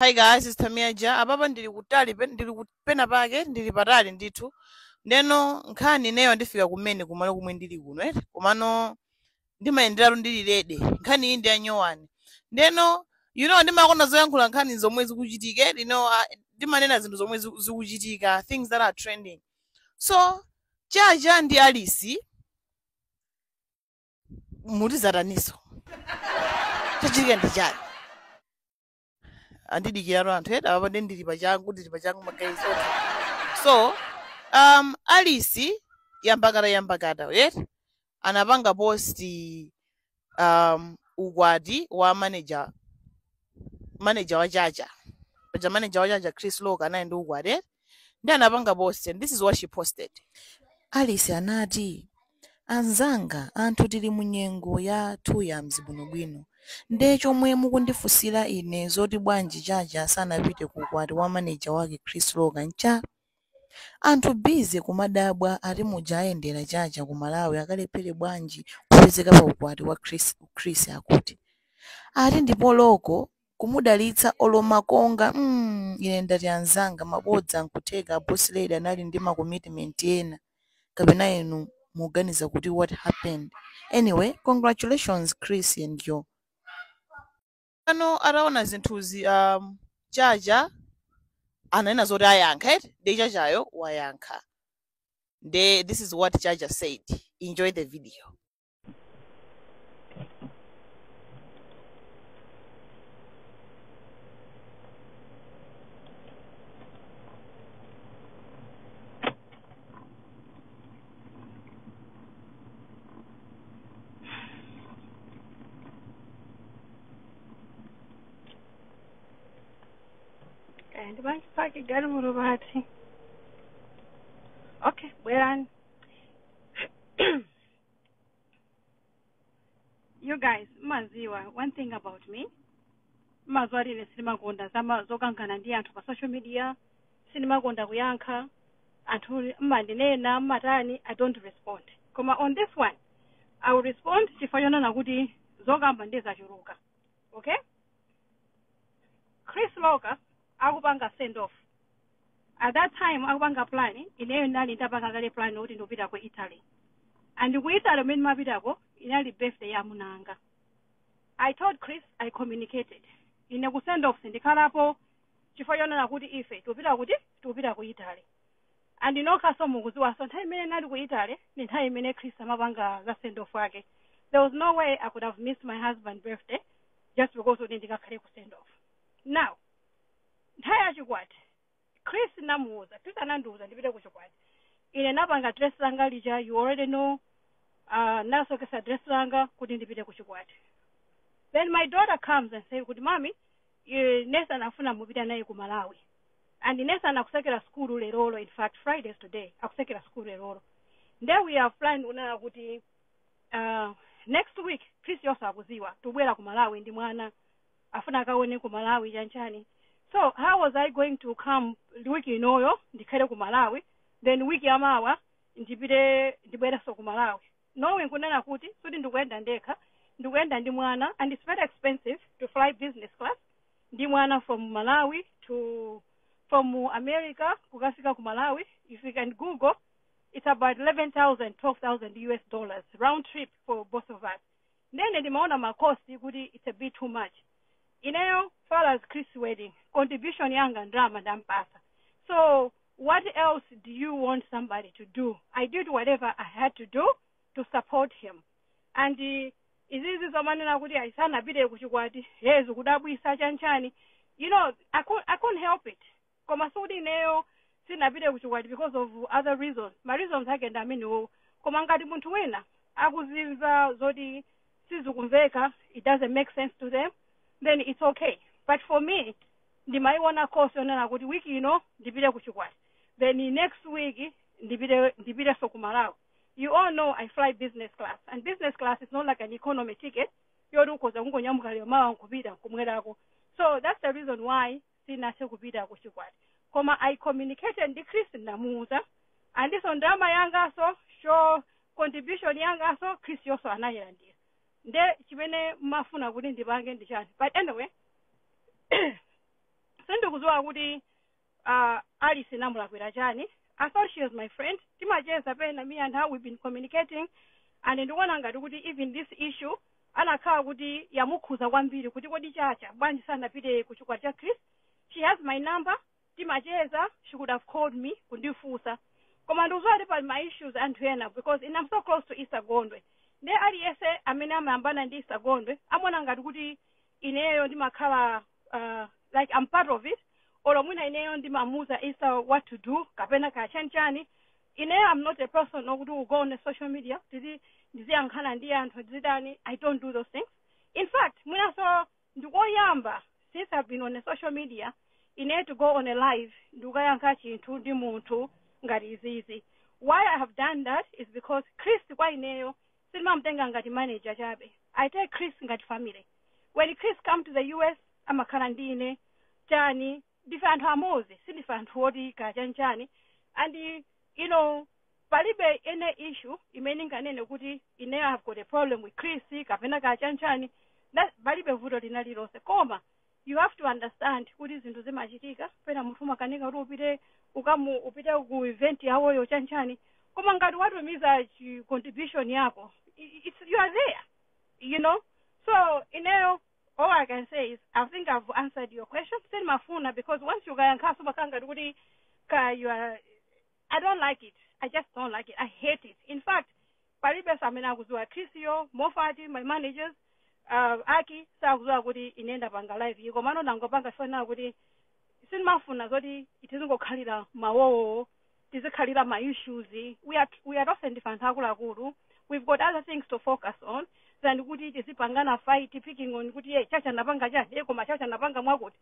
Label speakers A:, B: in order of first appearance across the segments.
A: Hi guys, it's Tamia Ja. Ababa ndili kutali ndili kupena pake ndili patali ndithu. Ndeno nkhani neyo ndifika kumene kumalo kumwe ndili kuno komano ndimayendera ndili lede. Nkhani iyi ndi anyowani. Ndeno ndimakonda zoyankhula nkhani zomwe zikuchitika, ndimanena zinthu zomwe zikuchitika, things that are trending. So Chacha ndi Alice mutizataniso. Chachitika ndi chani. Andidikira anthu ababa ndili pachangu magazi. So Alice yambakata anapanga posti ukwati wa manager wa Chacha. Paja manager wa Chacha Chris Loka anaenda ukwati ndi anapanga post, and this is what she posted. Alice anati, anzanga anthu tili munyengo ya thuya mzibwinobwino. Nde chomwe mukundifusira ine zoti bwanji Chacha sanapite ku ukwati wa manager wake Chris Loka ncha. Anthu busy kumadabwa ati muja ayendera Chacha ku Malawi akalephere bwanji kupezeka pa ukwati wa Chris akuti. Ati ndipo loko kumudalitsa olomakonga ine ndati anzanga mabodza nkutheka boss lady anali ndi ma commitment ena kapena inu muganiza kuti what happened. Anyway, congratulations Chris and yo. Ataona zinthuzi Chacha ananena zoti ayankha de Chachayo wayankha. This is what Chacha said. Enjoy the video.
B: And my pocket got a little bit. Okay, well, you guys, Maziwa, one thing about me. Mazwari ni cinema gonda zama zokankana ndi anthu pa social media, cinema gonda kuyankha, anthu mandinena matani, I don't respond. Koma on this one, I will respond chifayona nakuti zokamba ndezachuluka. Okay? Chris Loka akupanga send off. At that time akupanga plan ineyo ndali ndapanga kale plan kuti ndopita ku Italy. And ku Italy mene mapitako inali birthday ya munanga. I told Chris, I communicated. Ine ku send off sindikhalapo chifayona nakuti ife tupita ku Italy. And inokhaso mukuziwa so nthawi imene ndali ku Italy ni nthawi imene Chris amapanga za send off wake. There was no way I could have missed my husband's birthday just because we didn't get ku send off. Now, nthawi chikwati Chris namuuza Chris anandiuza ndipite ku chikwati ine napanga dress langa lija, you already know, nasokesa dress langa kuti ndipite ku chikwati. Then my daughter comes and says kuti mami Nesa anafuna mupita naye ku Malawi, and Nesa anakusekera school lerolo, in fact Fridays today akusekera school lerolo. Then we have planned unana kuti next week Chris yosa akuziwa tubwera ku Malawi ndi mwana afuna akaone ku Malawi chanchani. So how was I going to come wiki inoyo ndikhale ku Malawi, then wiki yamawa ndibwera so ku Malawi, knowing kunena kuti suti ndikuenda ndekha, ndikuenda ndi mwana, and it's very expensive to fly business class ndi mwana from Malawi from America kukafika ku Malawi. If you can Google, it's about $11,000 $12,000 US round trip for both of us. Then ndimaona ma cost kuti it's a bit too much. Ineyo far as Chris wedding contribution yanga drama ndampasa. So what else do you want somebody to do? I did whatever I had to do to support him. And izizi zomanena kuti aisana bide kuchikwati yezu kudabwisa chanchani, I couldn't help it. Koma sudi ineyo sina bide kuchikwati because of other reasons. My reasons ake ndamini koma ngati munthu wina akuziva zoti sizikumveka, it doesn't make sense to them, then it's okay. But for me, ndimaiona course yonena kuti wiki ndipite ku chikwati, then next week ndipite so ku Malawi. You all know I fly business class, and business class is not like an economy ticket. Yorukoza kungonyamuka lyo mawa nkupita kumwerako. So that's the reason why sinase kupita ku chikwati. Koma I communicated ndi Chris namuza, and this on drama yanga so show contribution yanga so Chris yoso anayilandira. Nde chimene mafuna kuti ndipange ndi chani. But anyway, sindikuziwa kuti Alice namulakwira chani. I thought she was my friend. Timacheza pena, me and her we've been communicating, and ndikuona ngati kuti even this issue anakhala kuti yamukhuza kwambiri kuti kodi chacha bwanji sanapite kuchikwa cha Chris. She has my number. Timacheza, she could have called me kundifusa. Koma ndikuziwa pali my issues anthu ena because I'm so close to Isagondwe. Ne aliyese amene amayambana ndi Isagondwe amona ngati kuti ineyo ndimakhala like I'm part of it. Olo mwina ineyo ndimamuza Isa what to do kapena kachanchani. Ineyo I'm not a person who go on the social media ndiziyankhana ndi anthu dzidani. I don't do those things. In fact, mwina so ndikoyamba since I've been on the social media ineyo to go on a live ndikuyankha chinthu ndi munthu ngati izizi. Why I have done that is because Chris kwa ineyo sinimamtenga ngati manager chabe. I take Chris ngati family. When Chris come to the US amakhala ndine chani different hamozi si different wodi kachanchani and you know palibe any issue imeninga nene kuti ineyo have got a problem with Chris kapena kachanchani that palibe vuto linalilose koma you have to understand kuti zinthu zimachitika pena munthu makanika kuti upite ku event yawo yo chanchani koma ngati watumiza contribution yako you are there, you know. So ineyo all I can say is I think I've answered your question. Send my phone because once you guys I don't like it. I just don't like it. I hate it. In fact, Paribas amena kuzua Chrisio, Mofati, my managers, Aki, Sagua Gudi, Inenda Banga Live, Yugomano Nangobanga Fana Gudi, send my phone Azodi, it isn't go Kalida, Mao, it is a Kalida, my issues. We are often different Guru. We've got other things to focus on. Then Gudi is Pangana fight, picking on Gudi, Church and Nabanga, Ekoma Church and Nabanga Magut.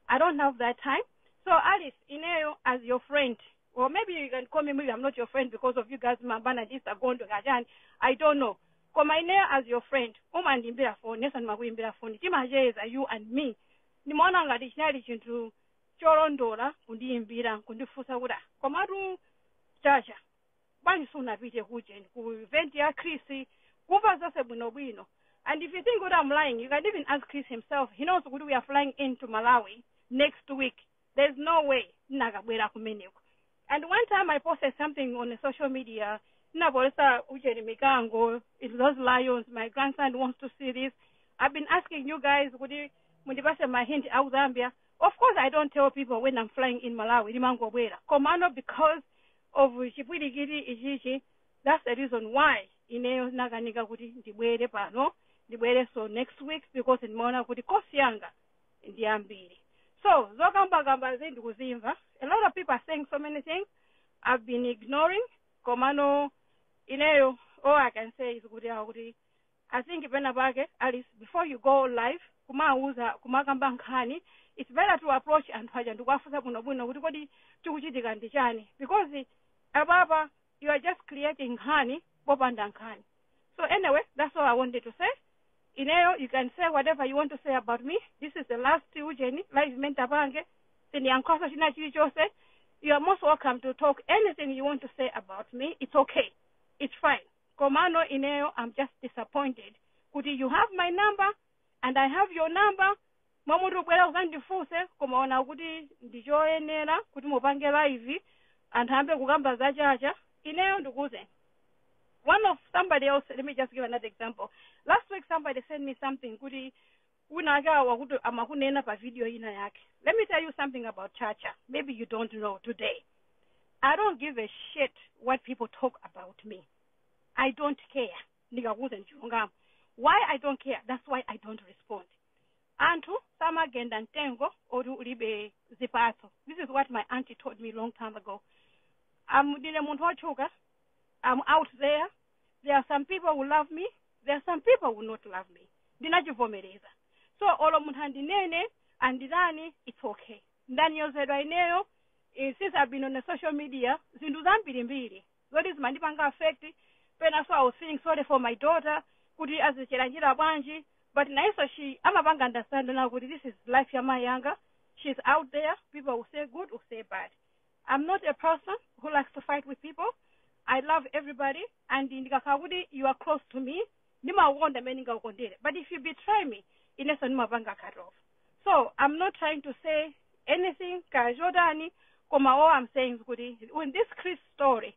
B: I don't have that time. So Alice, Ineo, as your friend, or maybe you can call me, maybe I'm not your friend because of you guys, Mambana, this are going to Gajan. I don't know. Come Ineo as your friend, Oman Dimbera phone, Nesan Maguimbera phone, Timajes are you and me. Nimonanga dictionary to Chorondora, Kundi Imbira, Kundifusa Uda. Komadu Chacha. Bani suna vite hujen, ku event ya Chrissy, kuva zase bunobino. And if you think what I'm lying, you can even ask Chris himself. He knows what we are flying into Malawi next week. There's no way. And one time I posted something on the social media. It's those lions. My grandson wants to see this. I've been asking you guys, would you my hint out Zambia? Of course, I don't tell people when I'm flying in Malawi. Commando because of Shipwidi Ijiji. That's the reason why. So next week because in Mona could cost younger in the Ambiri. So Zokamba Gambazin Guzimva. A lot of people are saying so many things. I've been ignoring. Komano Ineo, all I can say is good. I think Benabage, Alice, before you go live, it's better to approach and to because Ababa, you are just creating honey, Bob and honey. So anyway, that's all I wanted to say. Ineo, you can say whatever you want to say about me. This is the last Jenny, live Mentabange. You are most welcome to talk anything you want to say about me. It's okay. It's fine. Komano Ineo, I'm just disappointed. Could you have my number and I have your number? Mamudu kwela uzandifuse kumaona kuti ndijoye nena kuti mupange live and hambe kugamba za jaja Ineo nduguze. One of somebody else, let me just give another example. Last week somebody sent me something kuti unaga wakuto amakunena pa video ina yake. Let me tell you something about Chacha. Maybe you don't know today. I don't give a shit what people talk about me. I don't care. Why I don't care? That's why I don't respond. Antu sama gendantengo oru libe zipato. This is what my auntie told me a long time ago. I'm out there. There are some people who love me. There are some people who will not love me. Dinajivomereza. So all of nene and Didani, it's okay. Daniel said right now, since I've been on the social media, Zinduzambiri. What is Mandipanga affected? When I was feeling sorry for my daughter, could you as a Chiranjira Banji? But nice I'm a bank understand now this is life Yama Yanga. She's out there, people will say good or say bad. I'm not a person who likes to fight with people. I love everybody and in Gakawudi you are close to me. But if you betray me, in a cut off. So I'm not trying to say anything kaya chotani koma all I'm saying kuti in this Chris story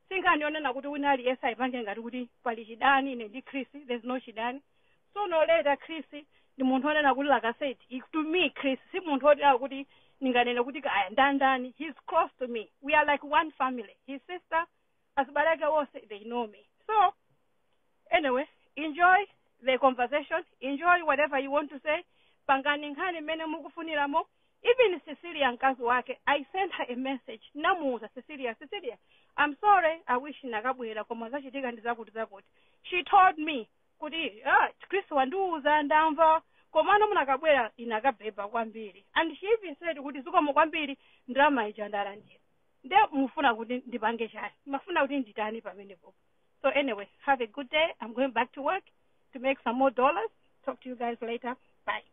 B: sinkandiona kuti wina aliyese ayipange ngati kuti pali chidani ine ndi Chris. There's no chidani. Sooner or later Chris ndi munthu onena kuti like I said, to me Chris si munthu otera kuti ninganena kuti kaya ndandani. He's close to me. We are like one family. His sister asibaleke wose they know me. So anyway, enjoy the conversation, enjoy whatever you want to say. Pangani nkhani mene mukufuniramo. Even Cecilia mkazi wake, I sent her a message. Namuza Cecilia, I'm sorry, I wish nakabwera koma zachitika ndizakuti. She told me kuti Chris wanduza ndamva komano munakabwera inakabhebha kwambiri. And she even said kuti zikomo kwambiri drama ijandalandira. Nde mufuna kuti ndipange chani. Mafuna kuti nditani pamenepo. So anyway, have a good day. I'm going back to work to make some more dollars. Talk to you guys later. Bye.